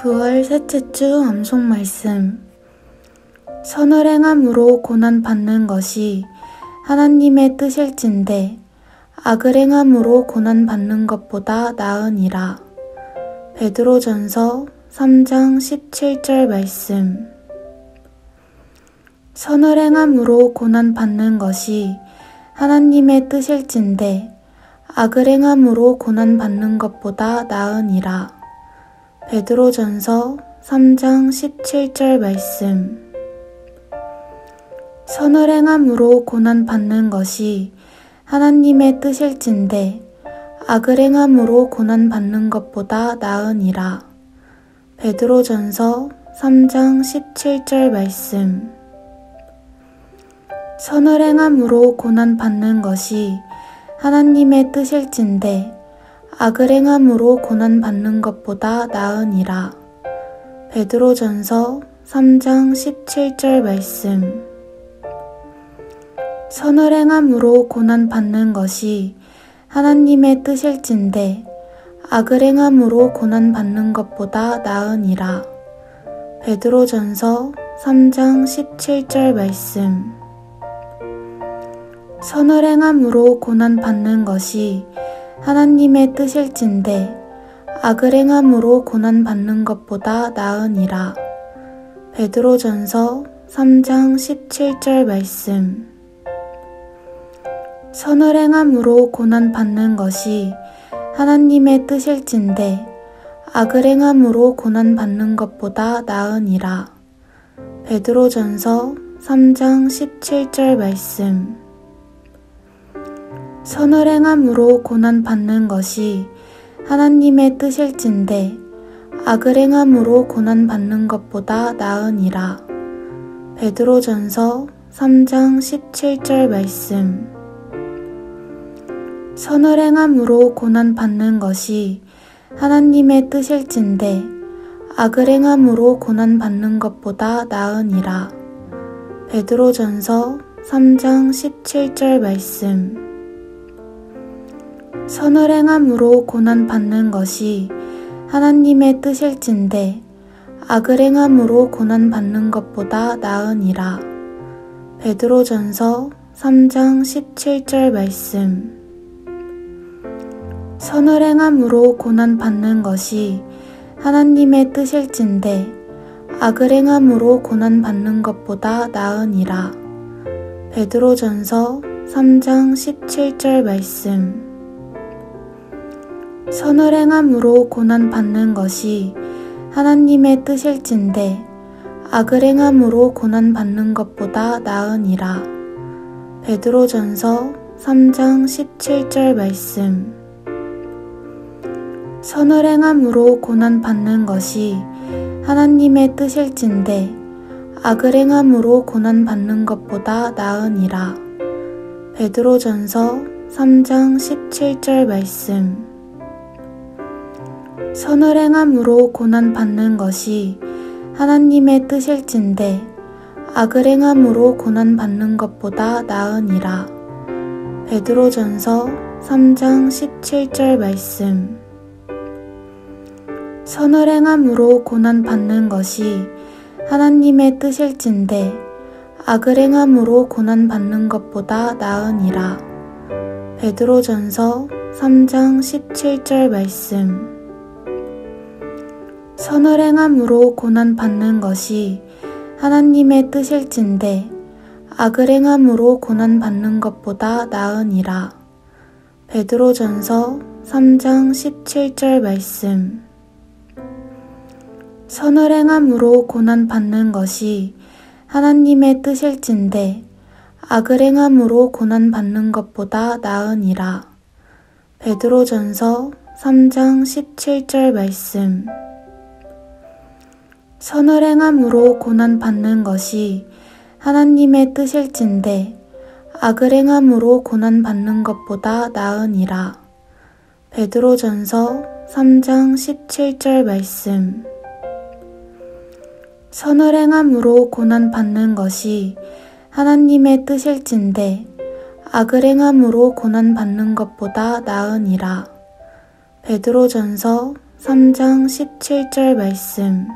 9월 셋째 주 암송 말씀. 선을 행함으로 고난받는 것이 하나님의 뜻일진대 악을 행함으로 고난받는 것보다 나으니라. 베드로전서 3장 17절 말씀. 선을 행함으로 고난받는 것이 하나님의 뜻일진대 악을 행함으로 고난받는 것보다 나으니라. 베드로전서 3장 17절 말씀. 선을 행함으로 고난받는 것이 하나님의 뜻일진대 악을 행함으로 고난받는 것보다 나으니라. 베드로전서 3장 17절 말씀. 선을 행함으로 고난받는 것이 하나님의 뜻일진대 악을 행함으로 고난받는 것보다 나으니라. 베드로전서 3장 17절 말씀. 선을 행함으로 고난받는 것이 하나님의 뜻일진대 악을 행함으로 고난받는 것보다 나으니라. 베드로전서 3장 17절 말씀. 선을 행함으로 고난받는 것이 하나님의 뜻일진대 악을 행함으로 고난받는 것보다 나으니라. 베드로전서 3장 17절 말씀. 선을 행함으로 고난받는 것이 하나님의 뜻일진대 악을 행함으로 고난받는 것보다 나으니라. 베드로전서 3장 17절 말씀. 선을 행함으로 고난받는 것이 하나님의 뜻일진대 악을 행함으로 고난받는 것보다 나으니라. 베드로전서 3장 17절 말씀. 선을 행함으로 고난받는 것이 하나님의 뜻일진대 악을 행함으로 고난받는 것보다 나으니라. 베드로전서 3장 17절 말씀. 선을 행함으로 고난받는 것이 하나님의 뜻일진대 악을 행함으로 고난받는 것보다 나으니라. 베드로전서 3장 17절 말씀. 선을 행함으로 고난받는 것이 하나님의 뜻일진대 악을 행함으로 고난받는 것보다 나으니라. 베드로전서 3장 17절 말씀. 선을 행함으로 고난받는 것이 하나님의 뜻일진대 악을 행함으로 고난받는 것보다 나으니라. 베드로전서 3장 17절 말씀. 선을 행함으로 고난받는 것이 하나님의 뜻일진대 악을 행함으로 고난받는 것보다 나으니라. 베드로전서 3장 17절 말씀. 선을 행함으로 고난받는 것이 하나님의 뜻일진대 악을 행함으로 고난받는 것보다 나으니라. 베드로전서 3장 17절 말씀. 선을 행함으로 고난받는 것이 하나님의 뜻일진대 악을 행함으로 고난받는 것보다 나으니라. 베드로전서 3장 17절 말씀. 선을 행함으로 고난받는 것이 하나님의 뜻일진대 악을 행함으로 고난받는 것보다 나으니라. 베드로전서 3장 17절 말씀. 선을 행함으로 고난받는 것이 하나님의 뜻일진대 악을 행함으로 고난받는 것보다 나으니라. 베드로전서 3장 17절 말씀. 선을 행함으로 고난받는 것이 하나님의 뜻일진대 악을 행함으로 고난받는 것보다 나으니라. 베드로전서 3장 17절 말씀. 선을 행함으로 고난받는 것이 하나님의 뜻일진대 악을 행함으로 고난받는 것보다 나으니라. 베드로전서 3장 17절 말씀.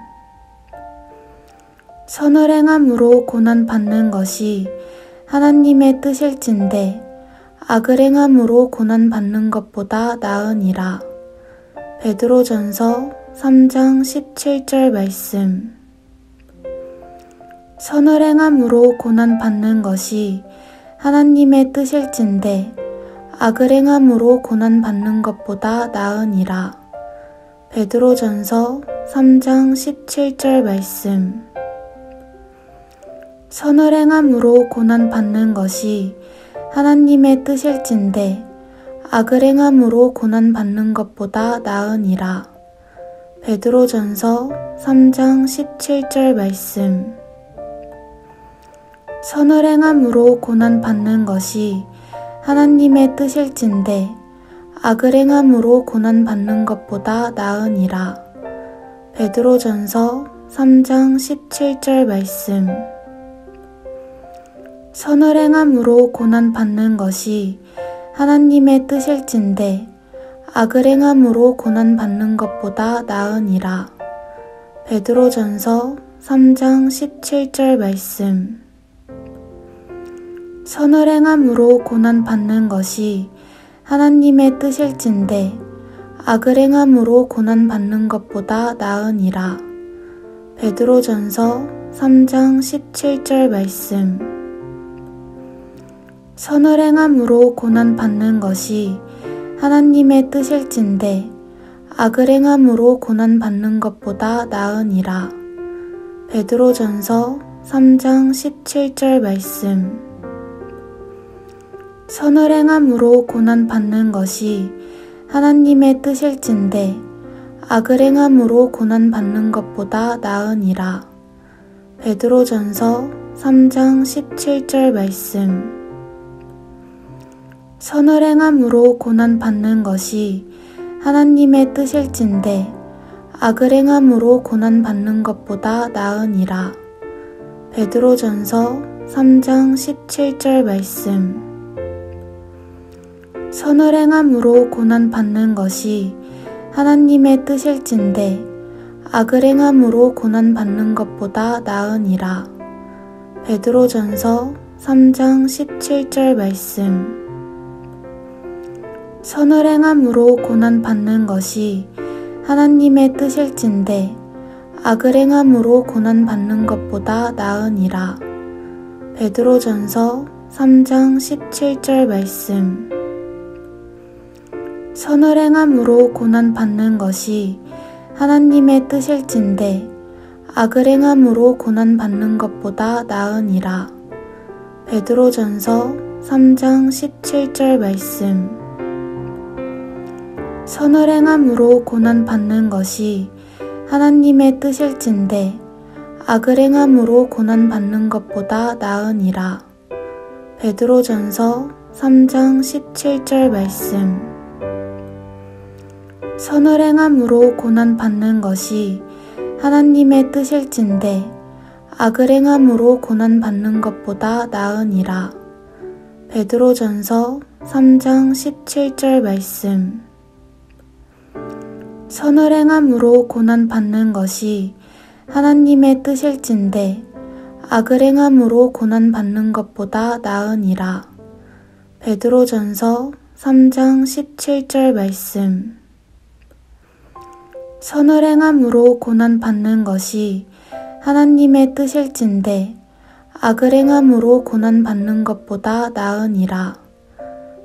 선을 행함으로 고난받는 것이 하나님의 뜻일진데 악을 행함으로 고난받는 것보다 나으니라. 베드로전서 3장 17절 말씀. 선을 행함으로 고난받는 것이 하나님의 뜻일진데 악을 행함으로 고난받는 것보다 나으니라. 베드로전서 3장 17절 말씀. 선을 행함으로 고난받는 것이 하나님의 뜻일진데 악을 행함으로 고난받는 것보다 나으니라. 베드로전서 3장 17절 말씀. 선을 행함으로 고난받는 것이 하나님의 뜻일진데 악을 행함으로 고난받는 것보다 나으니라. 베드로전서 3장 17절 말씀. 선을 행함으로 고난받는 것이 하나님의 뜻일진데 악을 행함으로 고난받는 것보다 나으니라. 베드로전서 3장 17절 말씀. 선을 행함으로 고난받는 것이 하나님의 뜻일진데 악을 행함으로 고난받는 것보다 나으니라. 베드로전서 3장 17절 말씀. 선을 행함으로 고난받는 것이 하나님의 뜻일진데 악을 행함으로 고난받는 것보다 나으니라. 베드로전서 3장 17절 말씀. 선을 행함으로 고난받는 것이 하나님의 뜻일진데 악을 행함으로 고난받는 것보다 나으니라. 베드로전서 3장 17절 말씀. 선을 행함으로 고난받는 것이 하나님의 뜻일진데 악을 행함으로 고난받는 것보다 나으니라. 베드로전서 3장 17절 말씀. 선을 행함으로 고난받는 것이 하나님의 뜻일진데 악을 행함으로 고난받는 것보다 나으니라. 베드로전서 3장 17절 말씀. 선을 행함으로 고난받는 것이 하나님의 뜻일진데 악을 행함으로 고난받는 것보다 나으니라. 베드로전서 3장 17절 말씀. 선을 행함으로 고난받는 것이 하나님의 뜻일진데 악을 행함으로 고난받는 것보다 나으니라. 베드로전서 3장 17절 말씀. 선을 행함으로 고난받는 것이 하나님의 뜻일진데 악을 행함으로 고난받는 것보다 나으니라. 베드로전서 3장 17절 말씀. 선을 행함으로 고난받는 것이 하나님의 뜻일진데 악을 행함으로 고난받는 것보다 나으니라. 베드로전서 3장 17절 말씀. 선을 행함으로 고난받는 것이 하나님의 뜻일진데 악을 행함으로 고난받는 것보다 나으니라. 베드로전서 3장 17절 말씀. 선을 행함으로 고난받는 것이 하나님의 뜻일진데 악을 행함으로 고난받는 것보다 나으니라.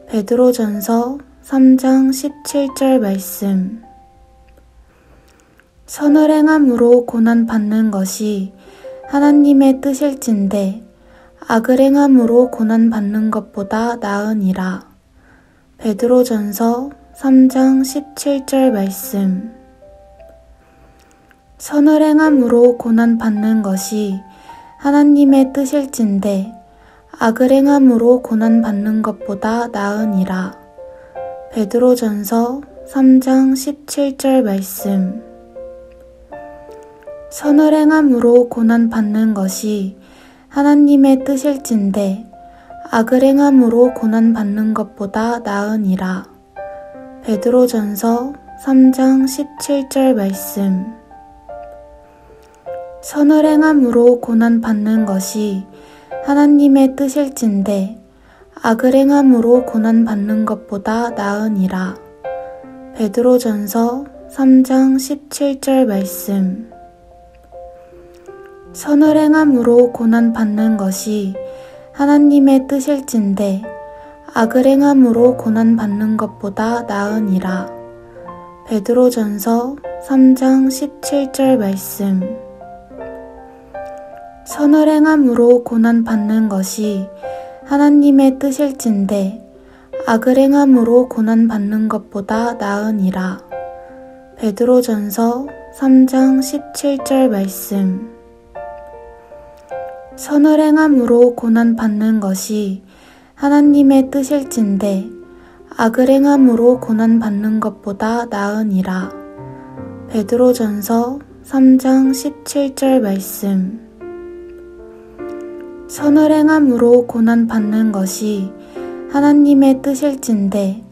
베드로전서 3장 17절 말씀. 선을 행함으로 고난받는 것이 하나님의 뜻일진데 악을 행함으로 고난받는 것보다 나으니라. 베드로전서 3장 17절 말씀. 선을 행함으로 고난받는 것이 하나님의 뜻일진데 악을 행함으로 고난받는 것보다 나으니라. 베드로전서 3장 17절 말씀. 선을 행함으로 고난받는 것이 하나님의 뜻일진데 악을 행함으로 고난받는 것보다 나으니라. 베드로전서 3장 17절 말씀. 선을 행함으로 고난받는 것이 하나님의 뜻일진대 악을 행함으로 고난받는 것보다 나으니라. 베드로전서 3장 17절 말씀. 선을 행함으로 고난받는 것이 하나님의 뜻일진대 악을 행함으로 고난받는 것보다 나으니라. 베드로전서 3장 17절 말씀. 선을 행함으로 고난받는 것이 하나님의 뜻일진대 악을 행함으로 고난받는 것보다 나으니라. 베드로전서 3장 17절 말씀. 선을 행함으로 고난받는 것이 하나님의 뜻일진대 악을 행함으로 고난받는 것보다 나으니라. 베드로전서 3장 17절 말씀. 선을 행함으로 고난받는 것이 하나님의 뜻일진대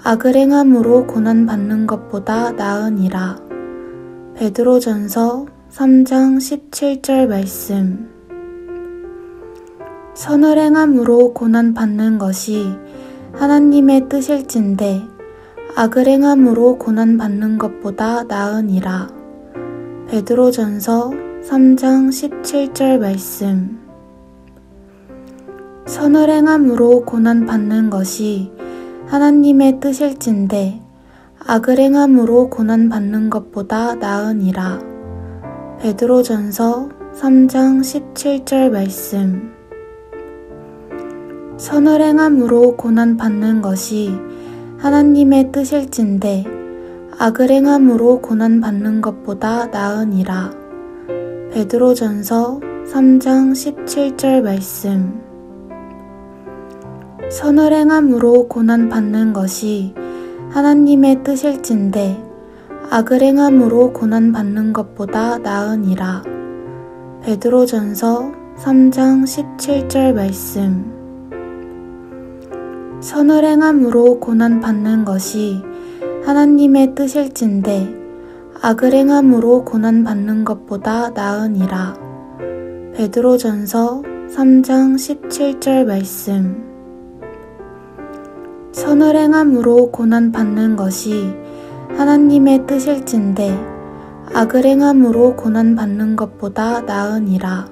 악을 행함으로 고난받는 것보다 나으니라. 베드로전서 3장 17절 말씀. 선을 행함으로 고난받는 것이 하나님의 뜻일진대 악을 행함으로 고난받는 것보다 나으니라. 베드로전서 3장 17절 말씀. 선을 행함으로 고난받는 것이 하나님의 뜻일진대 악을 행함으로 고난받는 것보다 나으니라. 베드로전서 3장 17절 말씀. 선을 행함으로 고난받는 것이 하나님의 뜻일진대 악을 행함으로 고난받는 것보다 나으니라. 베드로전서 3장 17절 말씀. 선을 행함으로 고난받는 것이 하나님의 뜻일진대 악을 행함으로 고난받는 것보다 나으니라. 베드로전서 3장 17절 말씀. 선을 행함으로 고난받는 것이 하나님의 뜻일진대 악을 행함으로 고난받는 것보다 나으니라. 베드로전서 3장 17절 말씀. 선을 행함으로 고난받는 것이 하나님의 뜻일진대 악을 행함으로 고난받는 것보다 나으니라.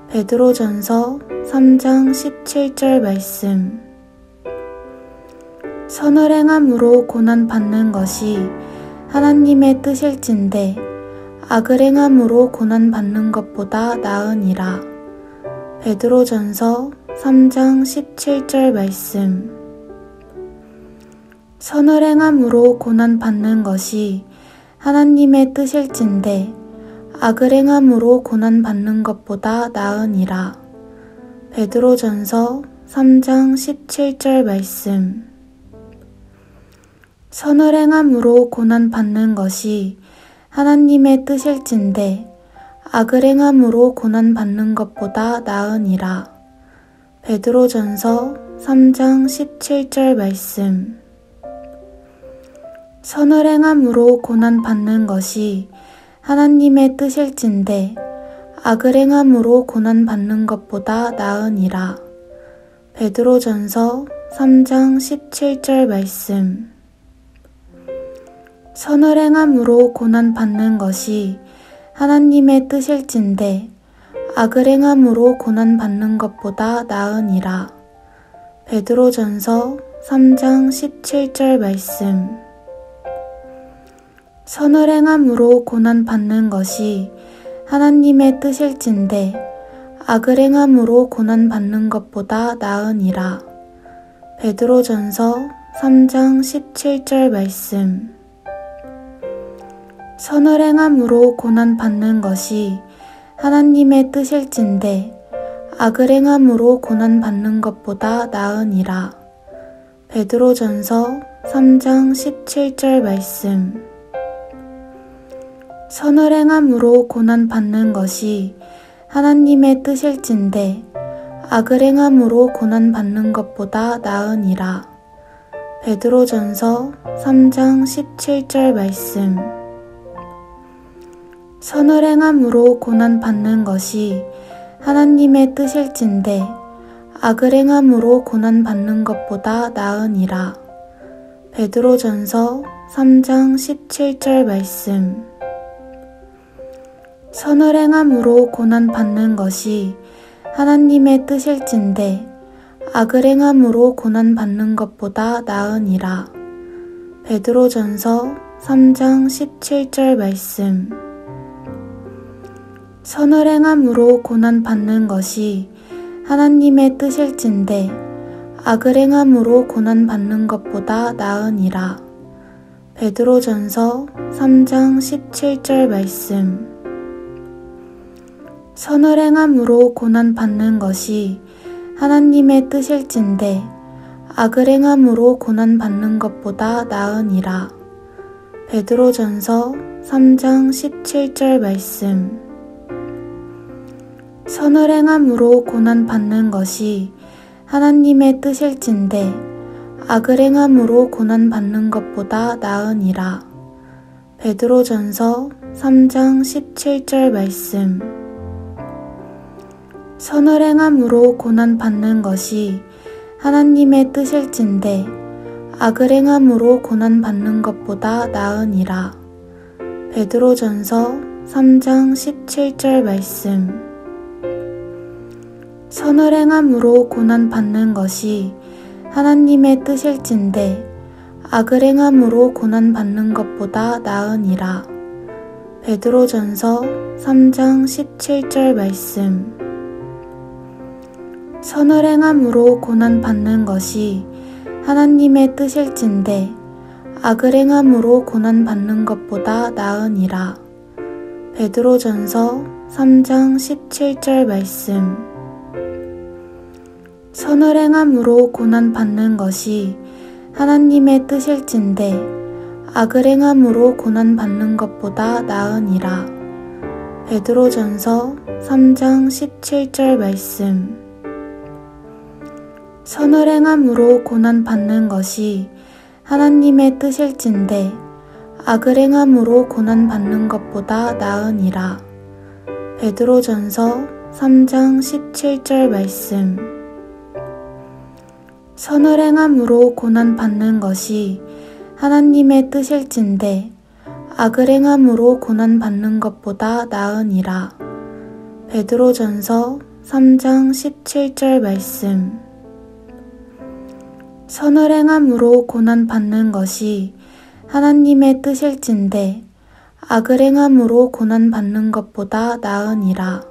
베드로전서 3장 17절 말씀. 선을 행함으로 고난받는 것이 하나님의 뜻일진대 악을 행함으로 고난받는 것보다 나으니라. 베드로전서 3장 17절 말씀. 선을 행함으로 고난받는 것이 하나님의 뜻일진대 악을 행함으로 고난받는 것보다 나으니라. 베드로전서 3장 17절 말씀. 선을 행함으로 고난받는 것이 하나님의 뜻일진대 악을 행함으로 고난받는 것보다 나으니라. 베드로전서 3장 17절 말씀. 선을 행함으로 고난받는 것이 하나님의 뜻일진대 악을 행함으로 고난받는 것보다 나으니라. 베드로전서 3장 17절 말씀. 선을 행함으로 고난받는 것이 하나님의 뜻일진대 악을 행함으로 고난받는 것보다 나으니라. 베드로전서 3장 17절 말씀. 선을 행함으로 고난받는 것이 하나님의 뜻일진대 악을 행함으로 고난받는 것보다 나으니라. 베드로전서 3장 17절 말씀. 선을 행함으로 고난받는 것이 하나님의 뜻일진대 악을 행함으로 고난받는 것보다 나으니라. 베드로전서 3장 17절 말씀. 선을 행함으로 고난받는 것이 하나님의 뜻일진대 악을 행함으로 고난받는 것보다 나으니라. 베드로전서 3장 17절 말씀. 선을 행함으로 고난받는 것이 하나님의 뜻일진데 악을 행함으로 고난받는 것보다 나으니라. 베드로전서 3장 17절 말씀. 선을 행함으로 고난받는 것이 하나님의 뜻일진데 악을 행함으로 고난받는 것보다 나으니라. 베드로전서 3장 17절 말씀. 선을 행함으로 고난받는 것이 하나님의 뜻일진데 악을 행함으로 고난받는 것보다 나으니라. 베드로전서 3장 17절 말씀. 선을 행함으로 고난받는 것이 하나님의 뜻일진데 악을 행함으로 고난받는 것보다 나으니라. 베드로전서 3장 17절 말씀. 선을 행함으로 고난받는 것이 하나님의 뜻일진데 악을 행함으로 고난받는 것보다 나으니라. 베드로전서 3장 17절 말씀. 선을 행함으로 고난받는 것이 하나님의 뜻일진데 악을 행함으로 고난받는 것보다 나으니라. 베드로전서 3장 17절 말씀. 선을 행함으로 고난받는 것이 하나님의 뜻일진데 악을 행함으로 고난받는 것보다 나으니라. 베드로전서 3장 17절 말씀. 선을 행함으로 고난받는 것이 하나님의 뜻일진데 악을 행함으로 고난받는 것보다 나으니라. 베드로전서 3장 17절 말씀. 선을 행함으로 고난받는 것이 하나님의 뜻일진데 악을 행함으로 고난받는 것보다 나으니라. 베드로전서 3장 17절 말씀. 선을 행함으로 고난받는 것이 하나님의 뜻일진데 악을 행함으로 고난받는 것보다 나으니라. 베드로전서 3장 17절 말씀. 선을 행함으로 고난받는 것이 하나님의 뜻일진데 악을 행함으로 고난받는 것보다 나으니라. 베드로전서 3장 17절 말씀. 선을 행함으로 고난받는 것이 하나님의 뜻일진데 악을 행함으로 고난받는 것보다 나으니라.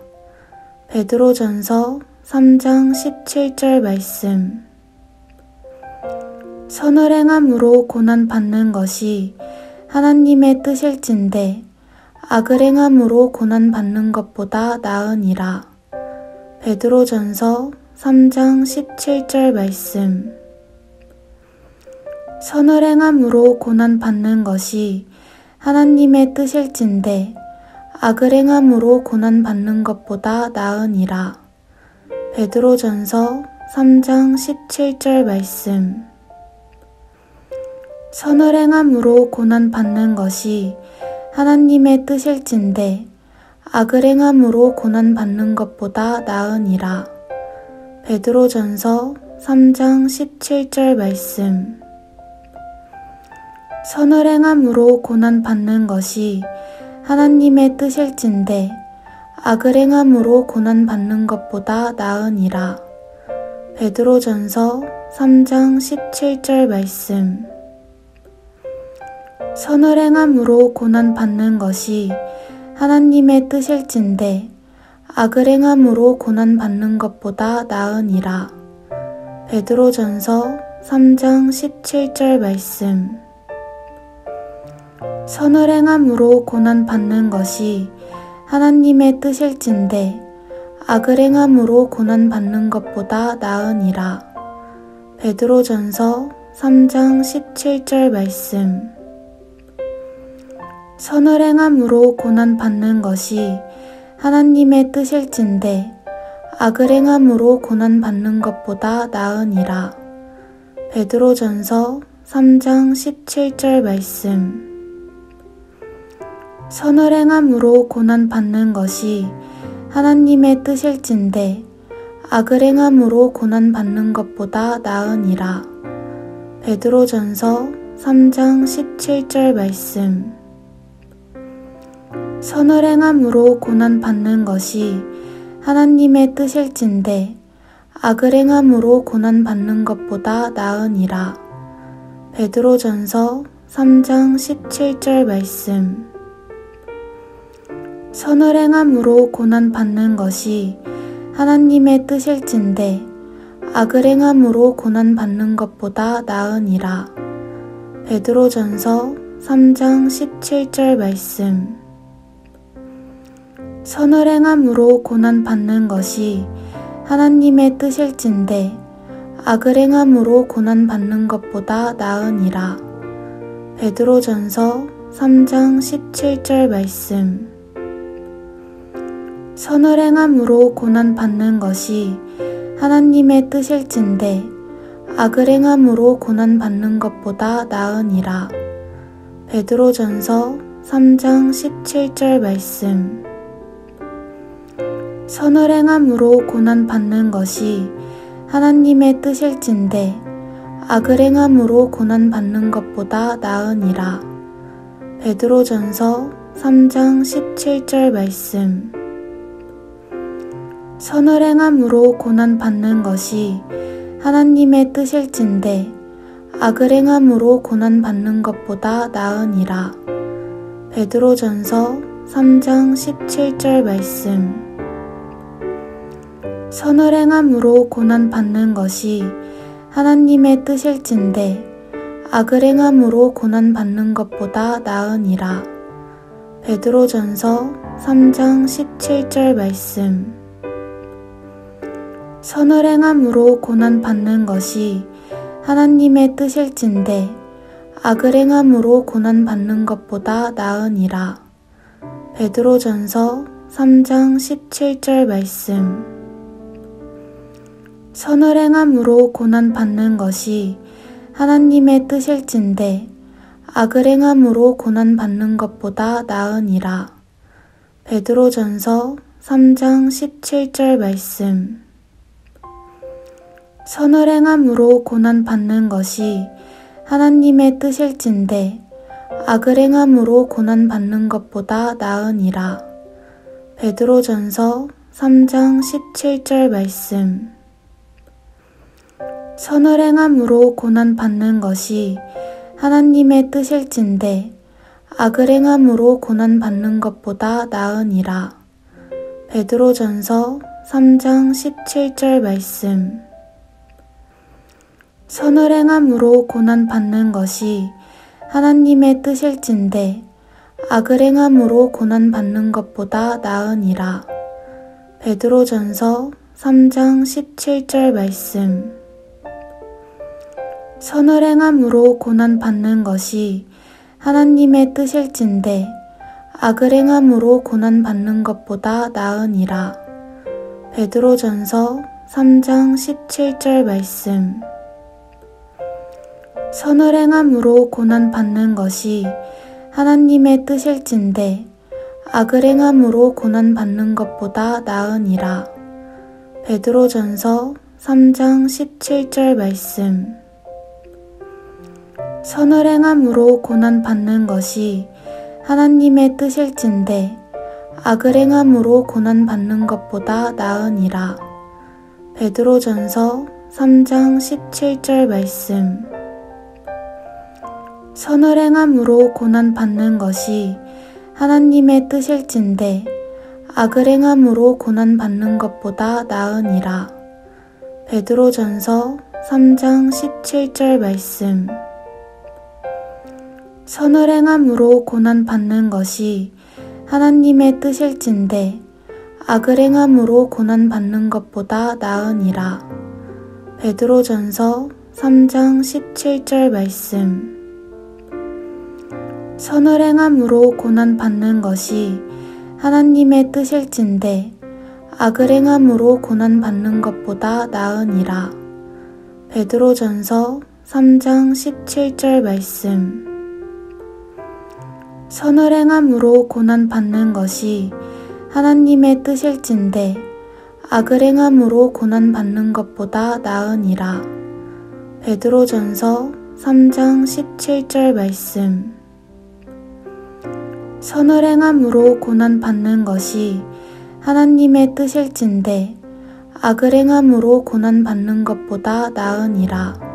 베드로전서 3장 17절 말씀. 선을 행함으로 고난받는 것이 하나님의 뜻일진데 악을 행함으로 고난받는 것보다 나으니라. 베드로전서 3장 17절 말씀. 선을 행함으로 고난받는 것이 하나님의 뜻일진데 악을 행함으로 고난받는 것보다 나으니라. 베드로전서 3장 17절 말씀. 선을 행함으로 고난받는 것이 하나님의 뜻일진데 악을 행함으로 고난받는 것보다 나으니라. 베드로전서 3장 17절 말씀. 선을 행함으로 고난받는 것이 하나님의 뜻일진데 악을 행함으로 고난받는 것보다 나으니라. 베드로전서 3장 17절 말씀. 선을 행함으로 고난받는 것이 하나님의 뜻일진데 악을 행함으로 고난받는 것보다 나으니라. 베드로전서 3장 17절 말씀. 선을 행함으로 고난받는 것이 하나님의 뜻일진데 악을 행함으로 고난받는 것보다 나으니라. 베드로전서 3장 17절 말씀. 선을 행함으로 고난받는 것이 하나님의 뜻일진데 악을 행함으로 고난받는 것보다 나으니라. 베드로전서 3장 17절 말씀. 선을 행함으로 고난받는 것이 하나님의 뜻일진대 악을 행함으로 고난받는 것보다 나으니라. 베드로전서 3장 17절 말씀. 선을 행함으로 고난받는 것이 하나님의 뜻일진대 악을 행함으로 고난받는 것보다 나으니라. 베드로전서 3장 17절 말씀. 선을 행함으로 고난받는 것이 하나님의 뜻일진대 악을 행함으로 고난받는 것보다 나으니라. 베드로전서 3장 17절 말씀. 선을 행함으로 고난받는 것이 하나님의 뜻일진대 악을 행함으로 고난받는 것보다 나으니라. 베드로전서 3장 17절 말씀. 선을 행함으로 고난받는 것이 하나님의 뜻일진대 악을 행함으로 고난받는 것보다 나으니라. 베드로전서 3장 17절 말씀. 선을 행함으로 고난받는 것이 하나님의 뜻일진대 악을 행함으로 고난받는 것보다 나으니라. 베드로전서 3장 17절 말씀. 선을 행함으로 고난받는 것이 하나님의 뜻일진대 악을 행함으로 고난받는 것보다 나으니라. 베드로전서 3장 17절 말씀. 선을 행함으로 고난받는 것이 하나님의 뜻일진대 악을 행함으로 고난받는 것보다 나으니라. 베드로전서 3장 17절 말씀. 선을 행함으로 고난받는 것이 하나님의 뜻일진대 악을 행함으로 고난받는 것보다 나으니라. 베드로전서 3장 17절 말씀. 선을 행함으로 고난받는 것이 하나님의 뜻일진대 악을 행함으로 고난받는 것보다 나으니라. 베드로전서 3장 17절 말씀. 선을 행함으로 고난받는 것이 하나님의 뜻일진대 악을 행함으로 고난받는 것보다 나으니라. 베드로전서 3장 17절 말씀. 선을 행함으로 고난받는 것이 하나님의 뜻일진대 악을 행함으로 고난받는 것보다 나으니라. 베드로전서 3장 17절 말씀. 선을 행함으로 고난받는 것이 하나님의 뜻일진대 악을 행함으로 고난받는 것보다 나으니라. 베드로전서 3장 17절 말씀. 선을 행함으로 고난받는 것이 하나님의 뜻일진대 악을 행함으로 고난받는 것보다 나으니라. 베드로전서 3장 17절 말씀. 선을 행함으로 고난받는 것이 하나님의 뜻일진대 악을 행함으로 고난받는 것보다 나으니라. 베드로전서 3장 17절 말씀. 선을 행함으로 고난받는 것이 하나님의 뜻일진대 악을 행함으로 고난받는 것보다 나으니라. 베드로전서 3장 17절 말씀. 선을 행함으로 고난받는 것이 하나님의 뜻일진대 악을 행함으로 고난받는 것보다 나으니라. 베드로전서 3장 17절 말씀. 선을 행함으로 고난받는 것이 하나님의 뜻일진대 악을 행함으로 고난받는 것보다 나으니라. 베드로전서 3장 17절 말씀. 선을 행함으로 고난받는 것이 하나님의 뜻일진대 악을 행함으로 고난받는 것보다 나으니라. 베드로전서 3장 17절 말씀. 선을 행함으로 고난받는 것이 하나님의 뜻일진데 악을 행함으로 고난받는 것보다 나으니라. 베드로전서 3장 17절 말씀. 선을 행함으로 고난받는 것이 하나님의 뜻일진데 악을 행함으로 고난받는 것보다 나으니라.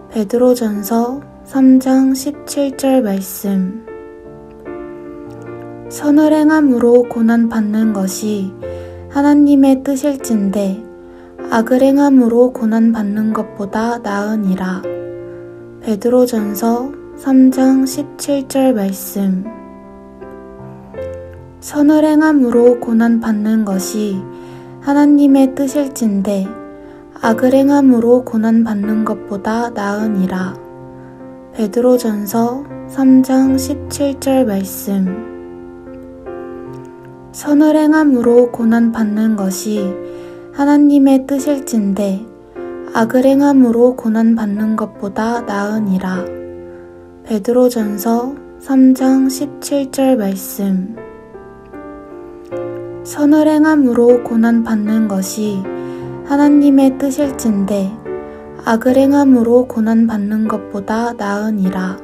베드로전서 3장 17절 말씀. 선을 행함으로 고난받는 것이 하나님의 뜻일진데 악을 행함으로 고난받는 것보다 나으니라. 베드로전서 3장 17절 말씀. 선을 행함으로 고난받는 것이 하나님의 뜻일진데 악을 행함으로 고난받는 것보다 나으니라. 베드로전서 3장 17절 말씀. 선을 행함으로 고난받는 것이 하나님의 뜻일진데 악을 행함으로 고난받는 것보다 나으니라. 베드로전서 3장 17절 말씀. 선을 행함으로 고난받는 것이 하나님의 뜻일진데 악을 행함으로 고난받는 것보다 나으니라.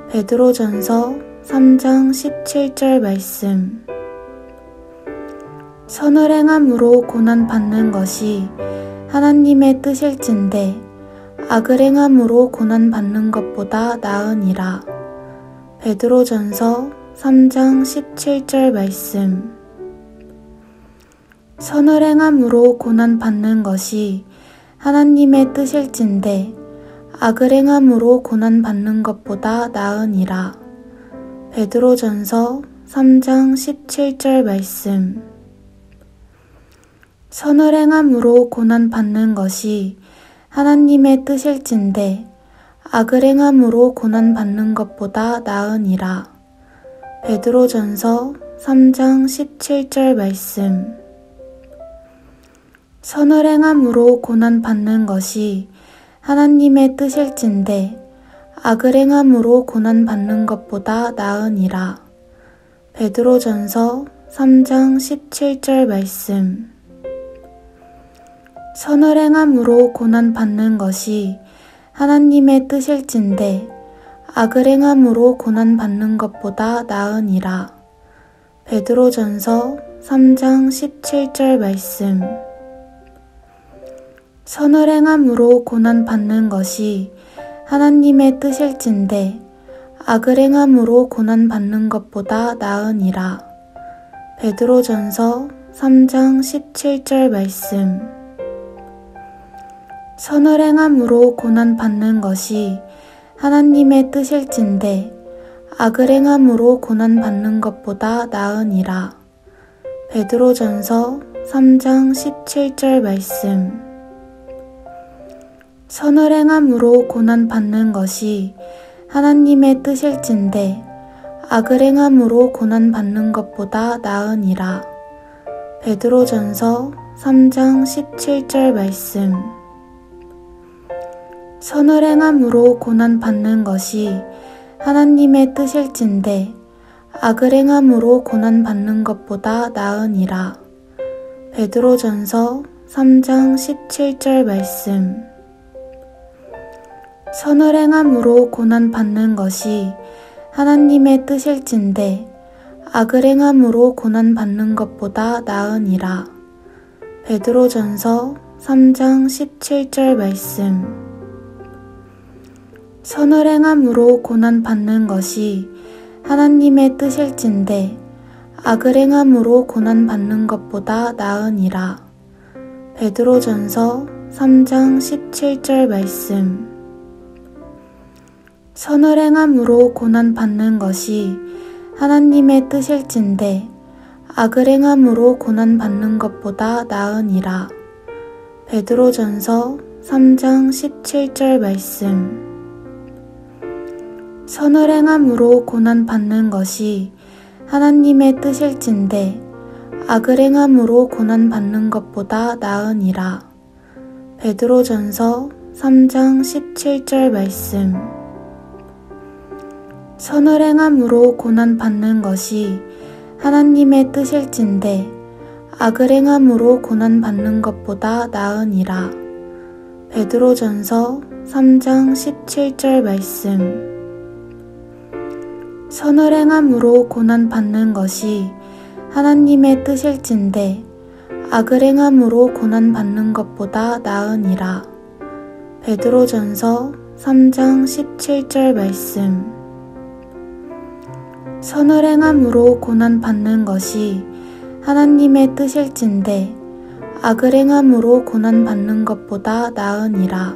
베드로전서 3장 17절 말씀. 선을 행함으로 고난받는 것이 하나님의 뜻일진데 악을 행함으로 고난받는 것보다 나으니라. 베드로전서 3장 17절 말씀. 선을 행함으로 고난받는 것이 하나님의 뜻일진데 악을 행함으로 고난받는 것보다 나으니라. 베드로전서 3장 17절 말씀. 선을 행함으로 고난받는 것이 하나님의 뜻일진데 악을 행함으로 고난받는 것보다 나으니라. 베드로전서 3장 17절 말씀. 선을 행함으로 고난받는 것이 하나님의 뜻일진데 악을 행함으로 고난받는 것보다 나으니라. 베드로전서 3장 17절 말씀. 선을 행함으로 고난받는 것이 하나님의 뜻일진데 악을 행함으로 고난받는 것보다 나으니라. 베드로전서 3장 17절 말씀. 선을 행함으로 고난받는 것이 하나님의 뜻일진데 악을 행함으로 고난받는 것보다 나으니라. 베드로전서 3장 17절 말씀. 선을 행함으로 고난받는 것이 하나님의 뜻일진데 악을 행함으로 고난받는 것보다 나으니라. 베드로전서 3장 17절 말씀. 선을 행함으로 고난받는 것이 하나님의 뜻일진데 악을 행함으로 고난받는 것보다 나으니라. 베드로전서 3장 17절 말씀. 선을 행함으로 고난받는 것이 하나님의 뜻일진데 악을 행함으로 고난받는 것보다 나으니라. 베드로전서 3장 17절 말씀. 선을 행함으로 고난받는 것이 하나님의 뜻일진데 악을 행함으로 고난받는 것보다 나으니라. 베드로전서 3장 17절 말씀. 선을 행함으로 고난받는 것이 하나님의 뜻일진데 악을 행함으로 고난받는 것보다 나으니라. 베드로전서 3장 17절 말씀. 선을 행함으로 고난받는 것이 하나님의 뜻일진데 악을 행함으로 고난받는 것보다 나으니라. 베드로전서 3장 17절 말씀. 선을 행함으로 고난받는 것이 하나님의 뜻일진데 악을 행함으로 고난받는 것보다 나으니라. 베드로전서 3장 17절 말씀. 선을 행함으로 고난받는 것이 하나님의 뜻일진데 악을 행함으로 고난받는 것보다 나으니라. 베드로전서 3장 17절 말씀. 선을 행함으로 고난받는 것이 하나님의 뜻일진데 악을 행함으로 고난받는 것보다 나으니라. 베드로전서 3장 17절 말씀. 선을 행함으로 고난받는 것이 하나님의 뜻일진데 악을 행함으로 고난받는 것보다 나으니라.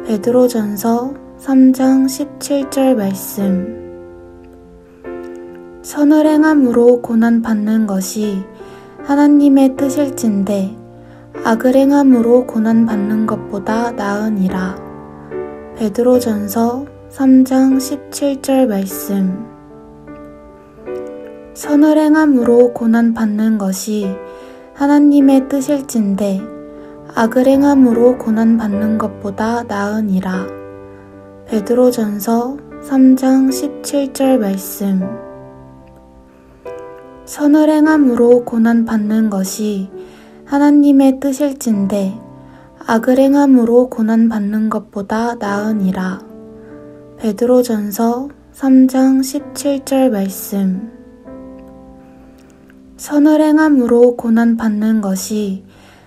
베드로전서 3장 17절 말씀. 선을 행함으로 고난받는 것이 하나님의 뜻일진데 악을 행함으로 고난받는 것보다 나으니라. 베드로전서 3장 17절 말씀. 선을 행함으로 고난받는 것이 하나님의 뜻일진데 악을 행함으로 고난받는 것보다 나으니라. 베드로전서 3장 17절 말씀. 선을 행함으로 고난받는 것이 하나님의 뜻일진데 악을 행함으로 고난받는 것보다 나으니라. 베드로전서 3장 17절 말씀. 선을 행함으로 고난받는 것이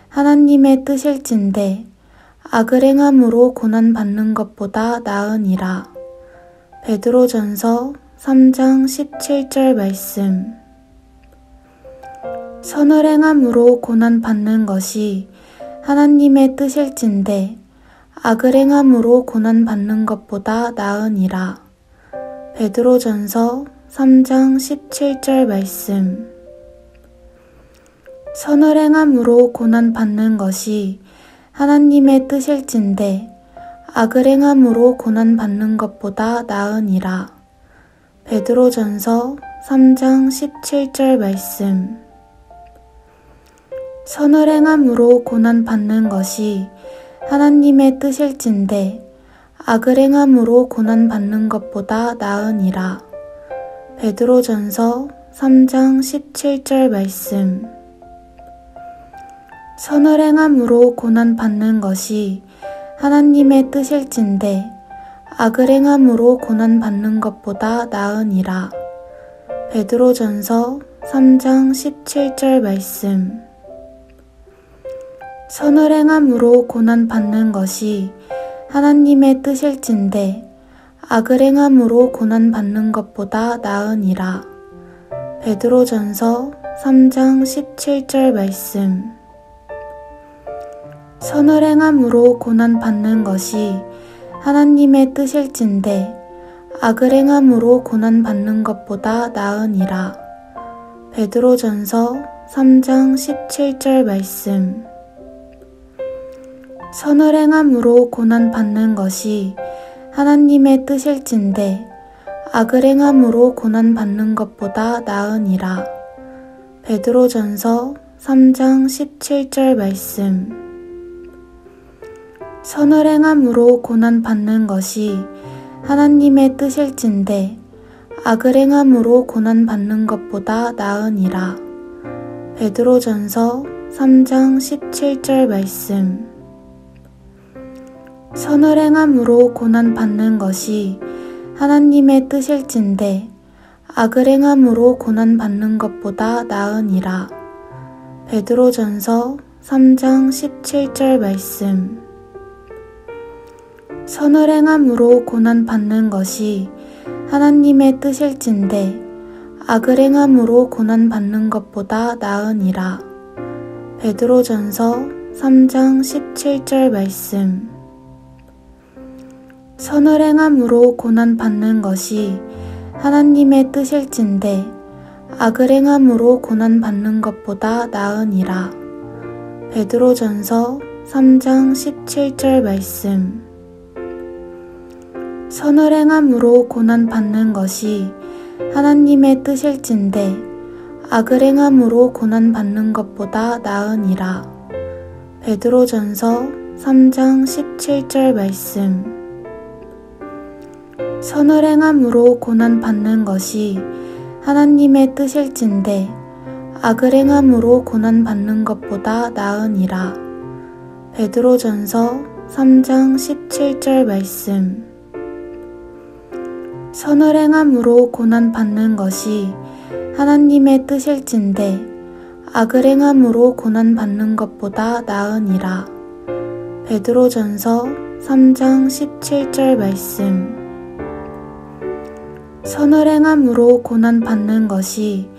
하나님의 뜻일진데 악을 행함으로 고난받는 것보다 나으니라. 베드로전서 3장 17절 말씀. 선을 행함으로 고난받는 것이 하나님의 뜻일진데 악을 행함으로 고난받는 것보다 나으니라. 베드로전서 3장 17절 말씀. 선을 행함으로 고난받는 것이 하나님의 뜻일진데 악을 행함으로 고난받는 것보다 나으니라. 베드로전서 3장 17절 말씀. 선을 행함으로 고난받는 것이 하나님의 뜻일진데 악을 행함으로 고난받는 것보다 나으니라. 베드로전서 3장 17절 말씀. 선을 행함으로 고난받는 것이 하나님의 뜻일진데 악을 행함으로 고난받는 것보다 나으니라. 베드로전서 3장 17절 말씀. 선을 행함으로 고난받는 것이 하나님의 뜻일진데 악을 행함으로 고난받는 것보다 나으니라. 베드로전서 3장 17절 말씀. 선을 행함으로 고난받는 것이 하나님의 뜻일진데 악을 행함으로 고난받는 것보다 나으니라. 베드로전서 3장 17절 말씀. 선을 행함으로 고난받는 것이 하나님의 뜻일진데 악을 행함으로 고난받는 것보다 나으니라. 베드로전서 3장 17절 말씀. 선을 행함으로 고난받는 것이 하나님의 뜻일진데 악을 행함으로 고난받는 것보다 나으니라. 베드로전서 3장 17절 말씀. 선을 행함으로 고난받는 것이 하나님의 뜻일진데 악을 행함으로 고난받는 것보다 나으니라. 베드로전서 3장 17절 말씀. 선을 행함으로 고난받는 것이 하나님의 뜻일진데 악을 행함으로 고난받는 것보다 나으니라. 베드로전서 3장 17절 말씀. 선을 행함으로 고난받는 것이 하나님의 뜻일진데 악을 행함으로 고난받는 것보다 나으니라. 베드로전서 3장 17절 말씀. 선을 행함으로 고난받는 것이 하나님의 뜻일진데 악을 행함으로 고난받는 것보다 나으니라. 베드로전서 3장 17절 말씀. 선을 행함으로 고난받는 것이 하나님의 뜻일진데 악을 행함으로 고난받는 것보다 나으니라. 베드로전서 3장 17절 말씀. 선을 행함으로 고난받는 것이 하나님의 뜻일진데 악을 행함으로 고난받는 것보다 나으니라. 베드로전서 3장 17절 말씀. 선을 행함으로 고난받는 것이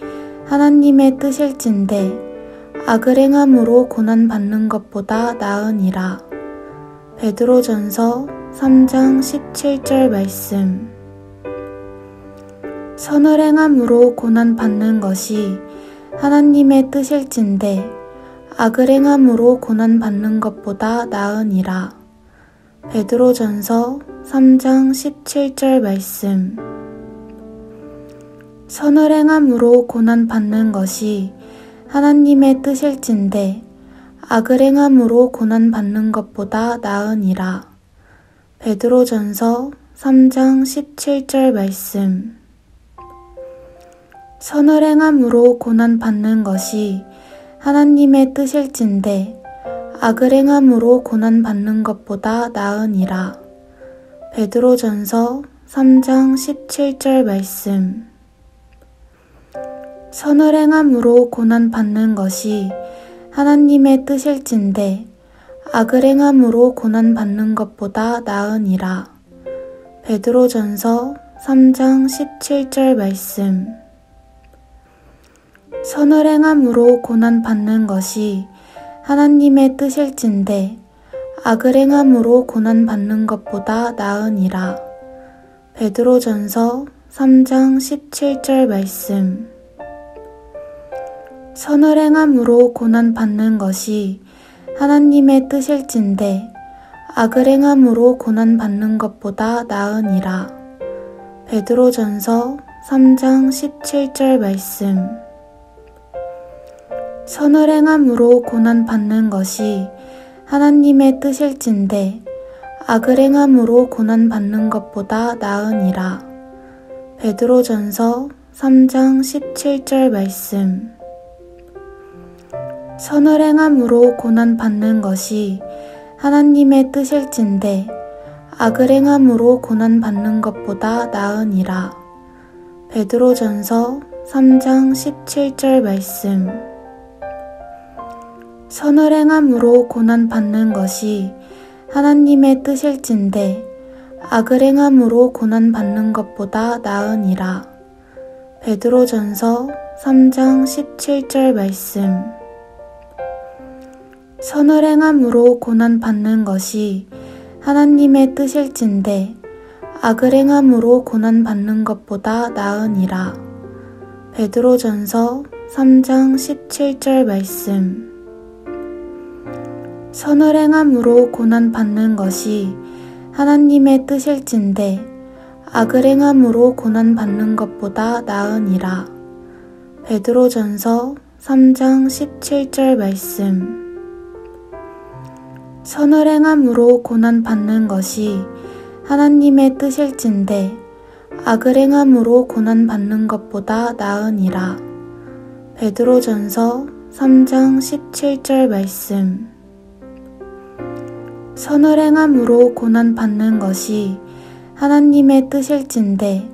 하나님의 뜻일진데 악을 행함으로 고난받는 것보다 나으니라. 베드로전서 3장 17절 말씀. 선을 행함으로 고난받는 것이 하나님의 뜻일진데 악을 행함으로 고난받는 것보다 나으니라. 베드로전서 3장 17절 말씀. 선을 행함으로 고난받는 것이 하나님의 뜻일진데 악을 행함으로 고난받는 것보다 나으니라. 베드로전서 3장 17절 말씀. 선을 행함으로 고난받는 것이 하나님의 뜻일진데 악을 행함으로 고난받는 것보다 나으니라. 베드로전서 3장 17절 말씀. 선을 행함으로 고난받는 것이 하나님의 뜻일진데 악을 행함으로 고난받는 것보다 나으니라. 베드로전서 3장 17절 말씀. 선을 행함으로 고난받는 것이 하나님의 뜻일진데 악을 행함으로 고난받는 것보다 나으니라. 베드로전서 3장 17절 말씀. 선을 행함으로 고난받는 것이 하나님의 뜻일진데 악을 행함으로 고난받는 것보다 나으니라. 베드로전서 3장 17절 말씀. 선을 행함으로 고난받는 것이 하나님의 뜻일진데 악을 행함으로 고난받는 것보다 나으니라. 베드로전서 3장 17절 말씀. 선을 행함으로 고난받는 것이 하나님의 뜻일진데 악을 행함으로 고난받는 것보다 나으니라. 베드로전서 3장 17절 말씀. 선을 행함으로 고난받는 것이 하나님의 뜻일진데 악을 행함으로 고난받는 것보다 나으니라. 베드로전서 3장 17절 말씀. 선을 행함으로 고난받는 것이 하나님의 뜻일진데 악을 행함으로 고난받는 것보다 나으니라. 베드로전서 3장 17절 말씀. 선을 행함으로 고난받는 것이 하나님의 뜻일진데 악을 행함으로 고난받는 것보다 나으니라. 베드로전서 3장 17절 말씀. 선을 행함으로 고난받는 것이 하나님의 뜻일진데 악을 행함으로 고난받는 것보다 나으니라. 베드로전서 3장 17절 말씀. 선을 행함으로 고난받는 것이 하나님의 뜻일진데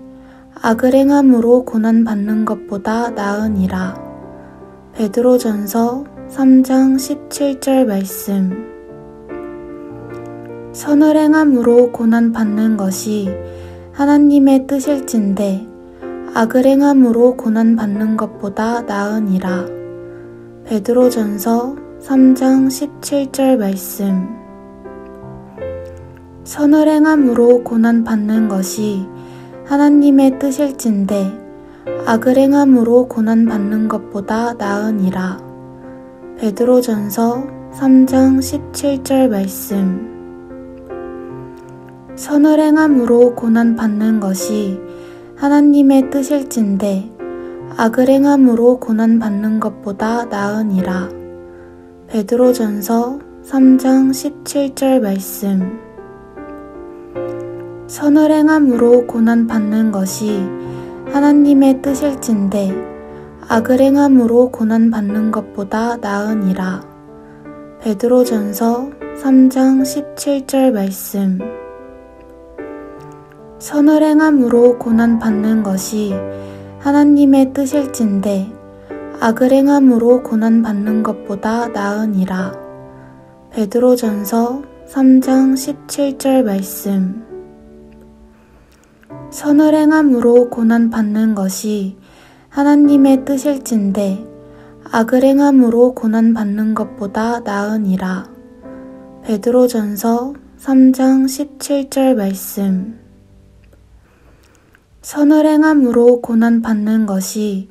악을 행함으로 고난받는 것보다 나으니라. 베드로전서 3장 17절 말씀. 선을 행함으로 고난받는 것이 하나님의 뜻일진데 악을 행함으로 고난받는 것보다 나으니라. 베드로전서 3장 17절 말씀. 선을 행함으로 고난받는 것이 하나님의 뜻일진데 악을 행함으로 고난받는 것보다 나으니라. 베드로전서 3장 17절 말씀. 선을 행함으로 고난받는 것이 하나님의 뜻일진데 악을 행함으로 고난받는 것보다 나으니라. 베드로전서 3장 17절 말씀. 선을 행함으로 고난받는 것이 하나님의 뜻일진데 악을 행함으로 고난받는 것보다 나으니라. 베드로전서 3장 17절 말씀. 선을 행함으로 고난받는 것이 하나님의 뜻일진데 악을 행함으로 고난받는 것보다 나으니라. 베드로전서 3장 17절 말씀. 선을 행함으로 고난받는 것이 하나님의 뜻일진데 악을 행함으로 고난받는 것보다 나으니라. 베드로전서 3장 17절 말씀. 선을 행함으로 고난받는 것이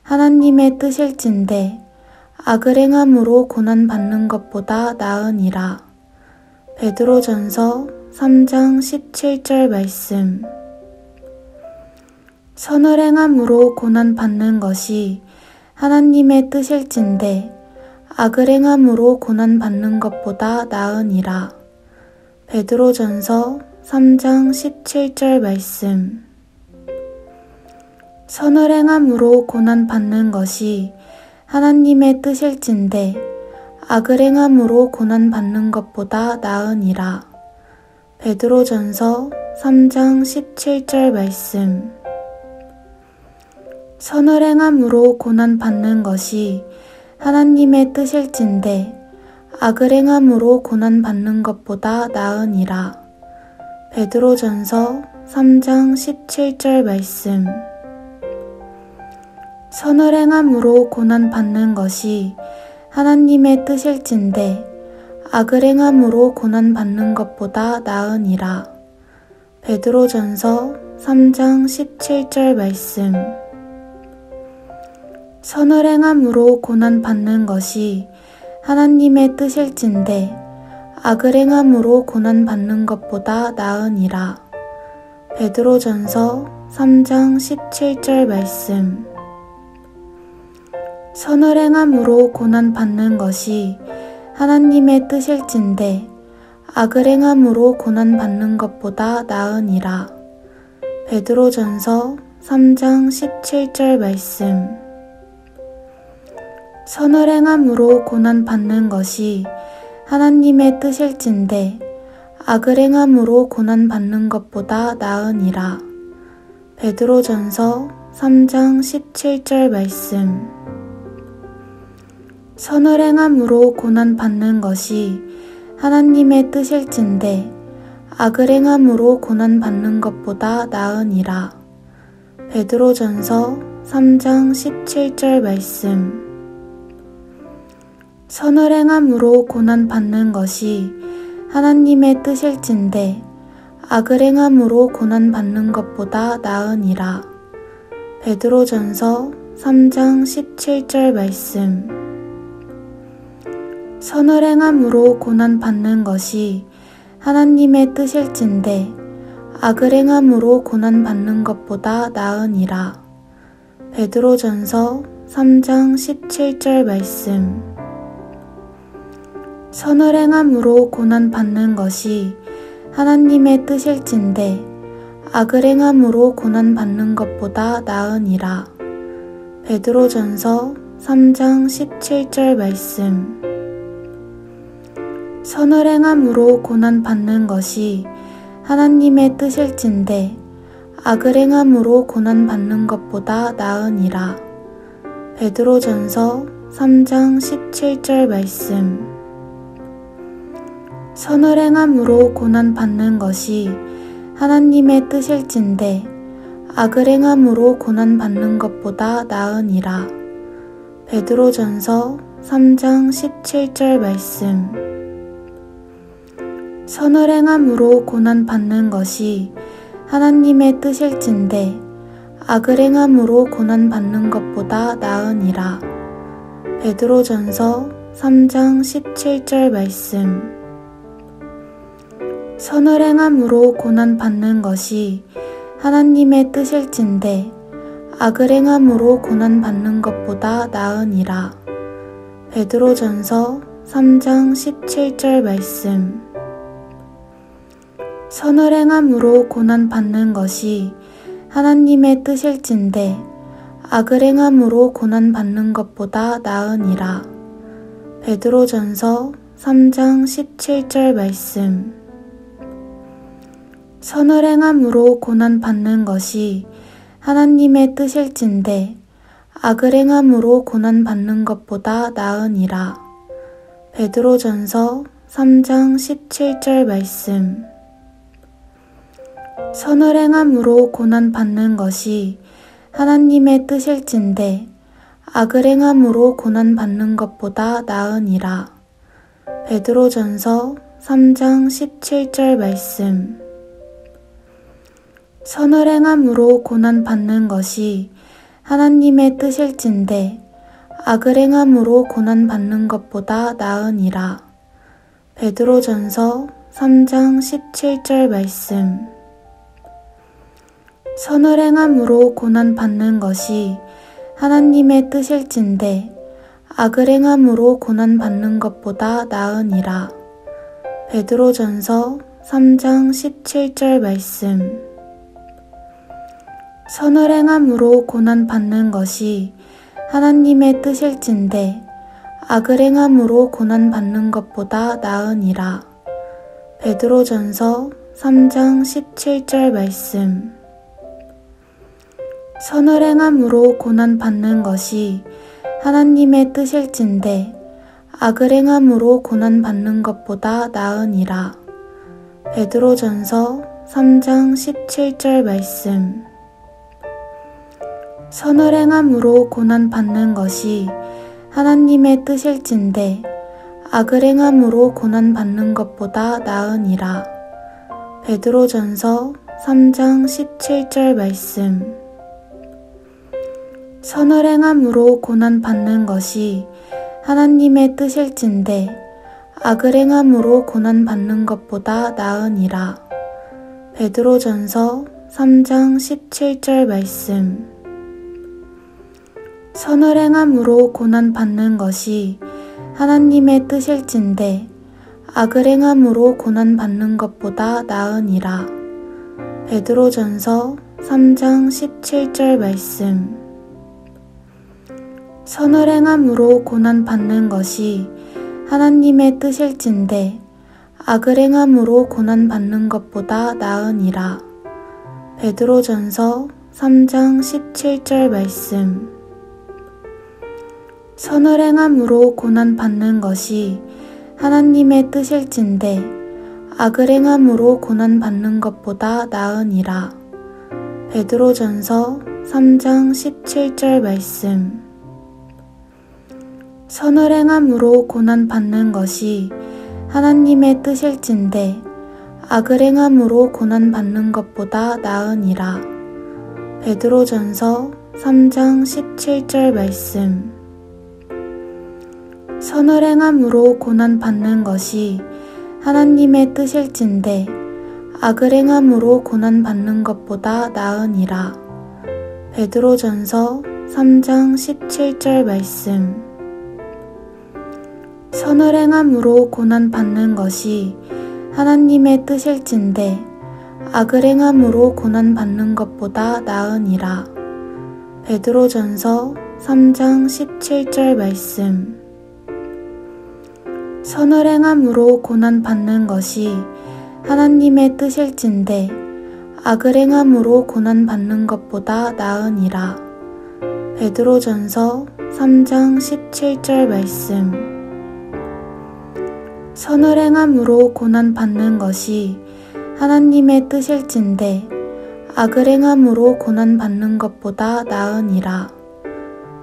하나님의 뜻일진데 악을 행함으로 고난받는 것보다 나으니라. 베드로전서 3장 17절 말씀. 선을 행함으로 고난받는 것이 하나님의 뜻일진데 악을 행함으로 고난받는 것보다 나으니라. 베드로전서 3장 17절 말씀. 선을 행함으로 고난받는 것이 하나님의 뜻일진데 악을 행함으로 고난받는 것보다 나으니라. 베드로전서 3장 17절 말씀. 선을 행함으로 고난받는 것이 하나님의 뜻일진데 악을 행함으로 고난받는 것보다 나으니라. 베드로전서 3장 17절 말씀. 선을 행함으로 고난받는 것이 하나님의 뜻일진데 악을 행함으로 고난받는 것보다 나으니라. 베드로전서 3장 17절 말씀. 선을 행함으로 고난받는 것이 하나님의 뜻일진데 악을 행함으로 고난받는 것보다 나으니라. 베드로전서 3장 17절 말씀. 선을 행함으로 고난받는 것이 하나님의 뜻일진데 악을 행함으로 고난받는 것보다 나으니라. 베드로전서 3장 17절 말씀. 선을 행함으로 고난받는 것이 하나님의 뜻일진데 악을 행함으로 고난받는 것보다 나으니라. 베드로전서 3장 17절 말씀. 선을 행함으로 고난받는 것이 하나님의 뜻일진데 악을 행함으로 고난받는 것보다 나으니라. 베드로전서 3장 17절 말씀. 선을 행함으로 고난받는 것이 하나님의 뜻일진데 악을 행함으로 고난받는 것보다 나으니라. 베드로전서 3장 17절 말씀. 선을 행함으로 고난받는 것이 하나님의 뜻일진데 악을 행함으로 고난받는 것보다 나으니라. 베드로전서 3장 17절 말씀. 선을 행함으로 고난받는 것이 하나님의 뜻일진데 악을 행함으로 고난받는 것보다 나으니라. 베드로전서 3장 17절 말씀. 선을 행함으로 고난받는 것이 하나님의 뜻일진데 악을 행함으로 고난받는 것보다 나으니라. 베드로전서 3장 17절 말씀. 선을 행함으로 고난받는 것이 하나님의 뜻일진데 악을 행함으로 고난받는 것보다 나으니라. 베드로전서 3장 17절 말씀. 선을 행함으로 고난받는 것이 하나님의 뜻일진데 악을 행함으로 고난받는 것보다 나으니라. 베드로전서 3장 17절 말씀. 선을 행함으로 고난받는 것이 하나님의 뜻일진데 악을 행함으로 고난받는 것보다 나으니라. 베드로전서 3장 17절 말씀. 선을 행함으로 고난받는 것이 하나님의 뜻일진대 악을 행함으로 고난받는 것보다 나으니라. 베드로전서 3장 17절 말씀. 선을 행함으로 고난받는 것이 하나님의 뜻일진대 악을 행함으로 고난받는 것보다 나으니라. 베드로전서 3장 17절 말씀. 선을 행함으로 고난받는 것이 하나님의 뜻일진대 악을 행함으로 고난받는 것보다 나으니라. 베드로전서 3장 17절 말씀. 선을 행함으로 고난받는 것이 하나님의 뜻일진대 악을 행함으로 고난받는 것보다 나으니라. 베드로전서 3장 17절 말씀. 선을 행함으로 고난받는 것이 하나님의 뜻일진대 악을 행함으로 고난받는 것보다 나으니라. 베드로전서 3장 17절 말씀. 선을 행함으로 고난받는 것이 하나님의 뜻일진대 악을 행함으로 고난받는 것보다 나으니라. 베드로전서 3장 17절 말씀. 선을 행함으로 고난받는 것이 하나님의 뜻일진대 악을 행함으로 고난받는 것보다 나으니라. 베드로전서 3장 17절 말씀. 선을 행함으로 고난받는 것이 하나님의 뜻일진대 악을 행함으로 고난받는 것보다 나으니라. 베드로전서 3장 17절 말씀. 선을 행함으로 고난받는 것이 하나님의 뜻일진대 악을 행함으로 고난받는 것보다 나으니라. 베드로전서 3장 17절 말씀. 선을 행함으로 고난받는 것이 하나님의 뜻일진대 악을 행함으로 고난받는 것보다 나으니라. 베드로전서 3장 17절 말씀. 선을 행함으로 고난받는 것이 하나님의 뜻일진대 악을 행함으로 고난받는 것보다 나으니라. 베드로전서 3장 17절 말씀. 선을 행함으로 고난받는 것이 하나님의 뜻일진대 악을 행함으로 고난받는 것보다 나으니라. 베드로전서 3장 17절 말씀. 선을 행함으로 고난받는 것이 하나님의 뜻일진대 악을 행함으로 고난받는 것보다 나으니라. 베드로전서 3장 17절 말씀. 선을 행함으로 고난받는 것이 하나님의 뜻일진대 악을 행함으로 고난받는 것보다 나으니라. 베드로전서 3장 17절 말씀. 선을 행함으로 고난받는 것이 하나님의 뜻일진대 악을 행함으로 고난받는 것보다 나으니라. 베드로전서 3장 17절 말씀. 선을 행함으로 고난받는 것이 하나님의 뜻일진대 악을 행함으로 고난받는 것보다 나으니라. 베드로전서 3장 17절 말씀. 선을 행함으로 고난받는 것이 하나님의 뜻일진대 악을 행함으로 고난받는 것보다 나으니라.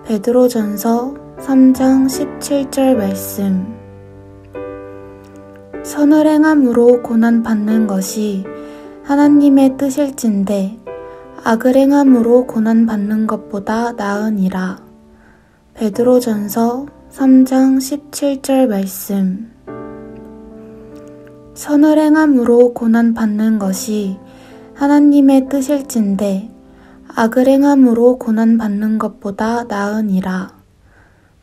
베드로전서 3장 17절 말씀. 선을 행함으로 고난받는 것이 하나님의 뜻일진대 악을 행함으로 고난받는 것보다 나으니라. 베드로전서 3장 17절 말씀. 선을 행함으로 고난받는 것이 하나님의 뜻일진대 악을 행함으로 고난받는 것보다 나으니라.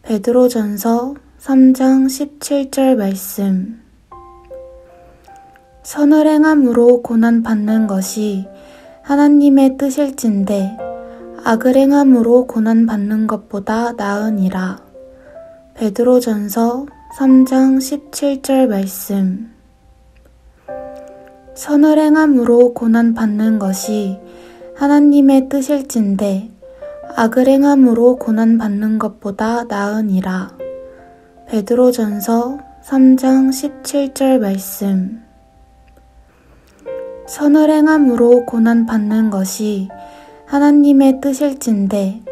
베드로전서 3장 17절 말씀. 선을 행함으로 고난받는 것이 하나님의 뜻일진데 악을 행함으로 고난받는 것보다 나으니라. 베드로전서 3장 17절 말씀. 선을 행함으로 고난받는 것이 하나님의 뜻일진데 악을 행함으로 고난받는 것보다 나으니라. 베드로전서 3장 17절 말씀. 선을 행함으로 고난받는 것이 하나님의 뜻일진데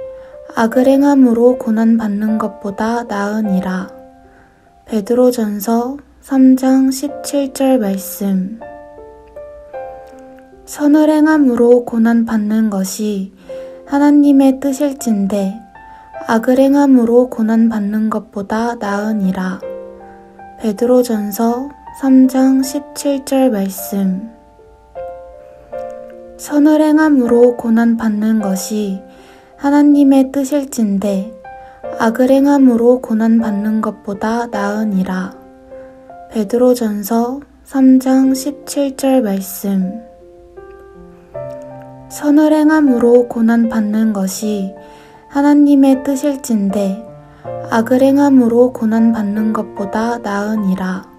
악을 행함으로 고난받는 것보다 나으니라. 베드로전서 3장 17절 말씀. 선을 행함으로 고난받는 것이 하나님의 뜻일진데 악을 행함으로 고난받는 것보다 나으니라. 베드로전서 3장 17절 말씀. 선을 행함으로 고난받는 것이 하나님의 뜻일진데 악을 행함으로 고난받는 것보다 나으니라. 베드로전서 3장 17절 말씀. 선을 행함으로 고난받는 것이 하나님의 뜻일진데 악을 행함으로 고난받는 것보다 나으니라.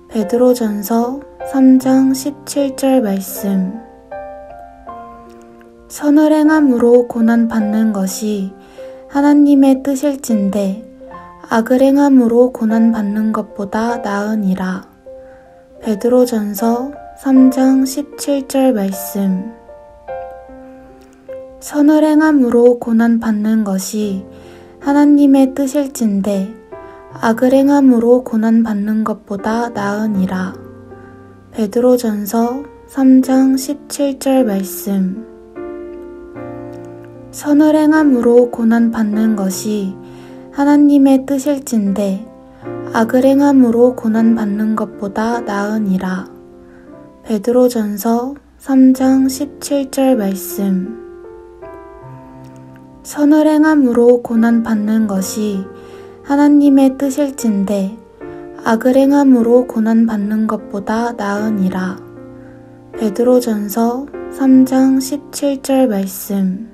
베드로전서 3장 17절 말씀. 선을 행함으로 고난받는 것이 하나님의 뜻일진데 악을 행함으로 고난받는 것보다 나으니라. 베드로전서 3장 17절 말씀. 선을 행함으로 고난받는 것이 하나님의 뜻일진데 악을 행함으로 고난받는 것보다 나으니라. 베드로전서 3장 17절 말씀. 선을 행함으로 고난받는 것이 하나님의 뜻일진데 악을 행함으로 고난받는 것보다 나으니라. 베드로전서 3장 17절 말씀. 선을 행함으로 고난받는 것이 하나님의 뜻일진데 악을 행함으로 고난받는 것보다 나으니라. 베드로전서 3장 17절 말씀.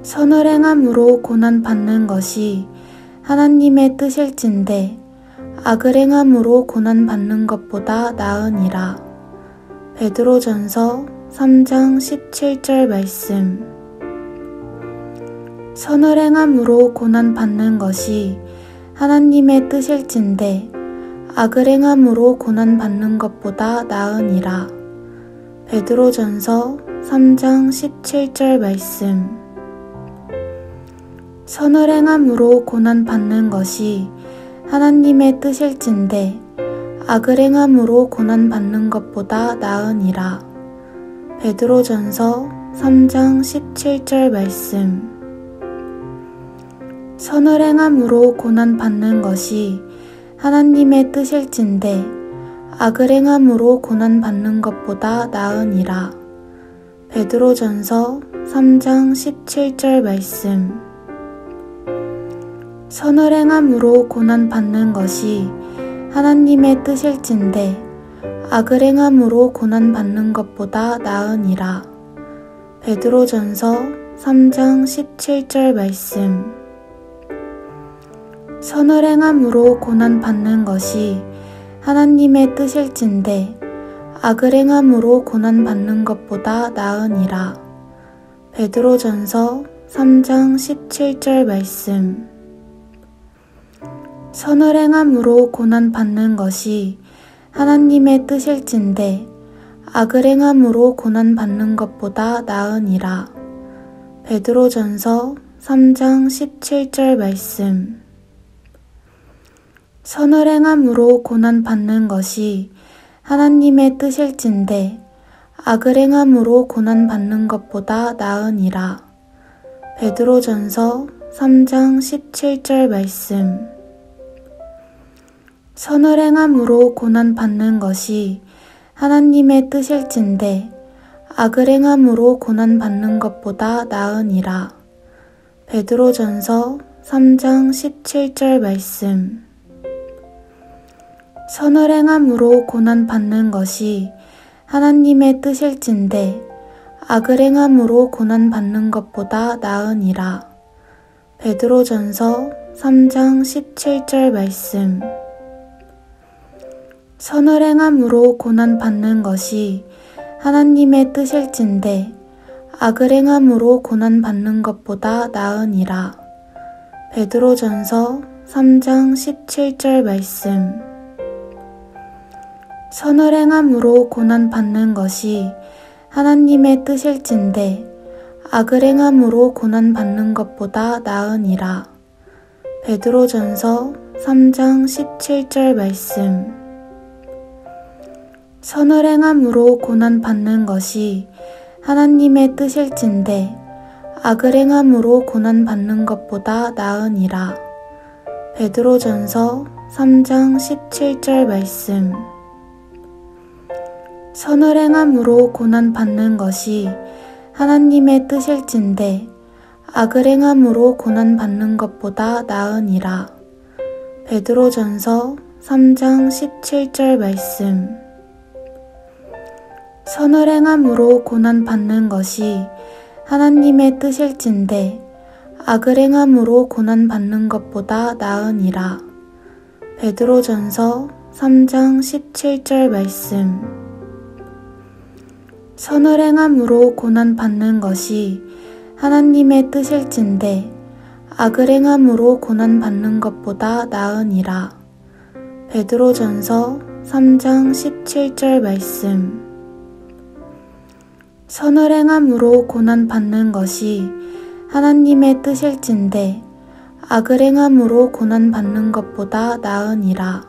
선을 행함으로 고난받는 것이 하나님의 뜻일진데 악을 행함으로 고난받는 것보다 나으니라. 베드로전서 3장 17절 말씀. 선을 행함으로 고난받는 것이 하나님의 뜻일진데 악을 행함으로 고난받는 것보다 나으니라. 베드로전서 3장 17절 말씀. 선을 행함으로 고난받는 것이 하나님의 뜻일진데 악을 행함으로 고난받는 것보다 나으니라. 베드로전서 3장 17절 말씀. 선을 행함으로 고난받는 것이 하나님의 뜻일진데 악을 행함으로 고난받는 것보다 나으니라. 베드로전서 3장 17절 말씀. 선을 행함으로 고난받는 것이 하나님의 뜻일진데 악을 행함으로 고난받는 것보다 나으니라. 베드로전서 3장 17절 말씀. 선을 행함으로 고난받는 것이 하나님의 뜻일진데 악을 행함으로 고난받는 것보다 나으니라. 베드로전서 3장 17절 말씀. 선을 행함으로 고난받는 것이 하나님의 뜻일진데 악을 행함으로 고난받는 것보다 나으니라. 베드로전서 3장 17절 말씀. 선을 행함으로 고난받는 것이 하나님의 뜻일진데 악을 행함으로 고난받는 것보다 나으니라. 베드로전서 3장 17절 말씀. 선을 행함으로 고난받는 것이 하나님의 뜻일진데 악을 행함으로 고난받는 것보다 나으니라. 베드로전서 3장 17절 말씀. 선을 행함으로 고난받는 것이 하나님의 뜻일진데 악을 행함으로 고난받는 것보다 나으니라. 베드로전서 3장 17절 말씀. 선을 행함으로 고난받는 것이 하나님의 뜻일진데 악을 행함으로 고난받는 것보다 나으니라. 베드로전서 3장 17절 말씀. 선을 행함으로 고난받는 것이 하나님의 뜻일진데 악을 행함으로 고난받는 것보다 나으니라. 베드로전서 3장 17절 말씀. 선을 행함으로 고난받는 것이 하나님의 뜻일진데 악을 행함으로 고난받는 것보다 나으니라. 베드로전서 3장 17절 말씀. 선을 행함으로 고난받는 것이 하나님의 뜻일진데 악을 행함으로 고난받는 것보다 나으니라. 베드로전서 3장 17절 말씀. 선을 행함으로 고난받는 것이 하나님의 뜻일진데 악을 행함으로 고난받는 것보다 나으니라. 베드로전서 3장 17절 말씀. 선을 행함으로 고난받는 것이 하나님의 뜻일진데 악을 행함으로 고난받는 것보다 나으니라. 베드로전서 3장 17절 말씀. 선을 행함으로 고난받는 것이 하나님의 뜻일진데 악을 행함으로 고난받는 것보다 나으니라.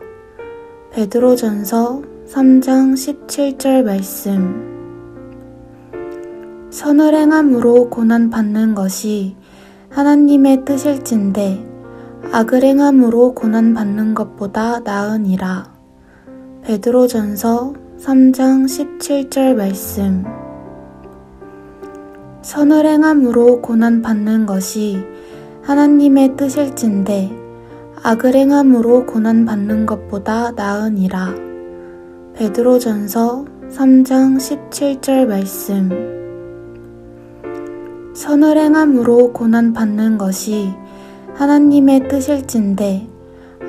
베드로전서 3장 17절 말씀. 선을 행함으로 고난받는 것이 하나님의 뜻일진데 악을 행함으로 고난받는 것보다 나으니라. 베드로전서 3장 17절 말씀. 선을 행함으로 고난받는 것이 하나님의 뜻일진데 악을 행함으로 고난받는 것보다 나으니라. 베드로전서 3장 17절 말씀. 선을 행함으로 고난받는 것이 하나님의 뜻일진데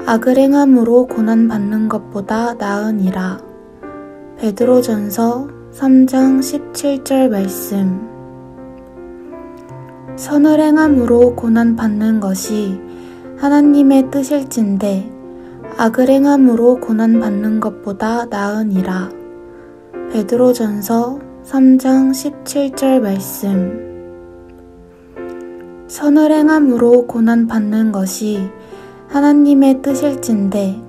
악을 행함으로 고난받는 것보다 나으니라. 베드로전서 3장 17절 말씀. 선을 행함으로 고난받는 것이 하나님의 뜻일진데 악을 행함으로 고난받는 것보다 나으니라. 베드로전서 3장 17절 말씀. 선을 행함으로 고난받는 것이 하나님의 뜻일진데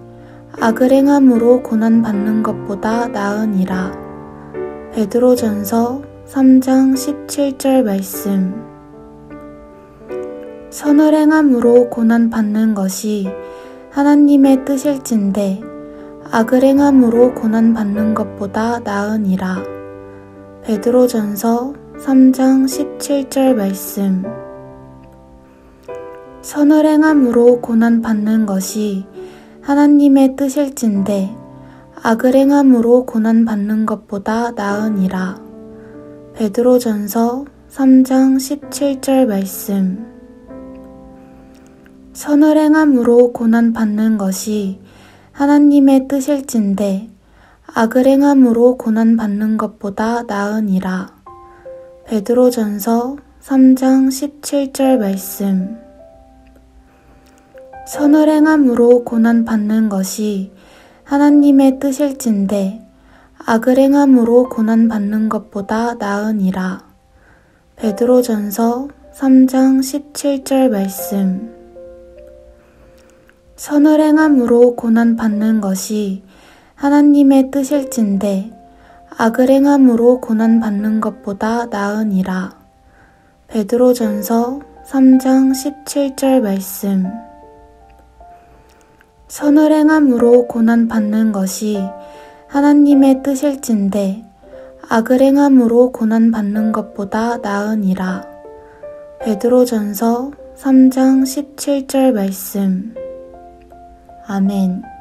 악을 행함으로 고난받는 것보다 나으니라. 베드로전서 3장 17절 말씀. 선을 행함으로 고난받는 것이 하나님의 뜻일진데 악을 행함으로 고난받는 것보다 나으니라. 베드로전서 3장 17절 말씀. 선을 행함으로 고난받는 것이 하나님의 뜻일진데 악을 행함으로 고난받는 것보다 나으니라. 베드로전서 3장 17절 말씀. 선을 행함으로 고난받는 것이 하나님의 뜻일진데 악을 행함으로 고난받는 것보다 나으니라. 베드로전서 3장 17절 말씀. 선을 행함으로 고난받는 것이 하나님의 뜻일진데 악을 행함으로 고난받는 것보다 나으니라. 베드로전서 3장 17절 말씀. 선을 행함으로 고난받는 것이 하나님의 뜻일진데 악을 행함으로 고난받는 것보다 나으니라. 베드로전서 3장 17절 말씀. 선을 행함으로 고난받는 것이 하나님의 뜻일진데 악을 행함으로 고난받는 것보다 나으니라. 베드로전서 3장 17절 말씀. 아멘.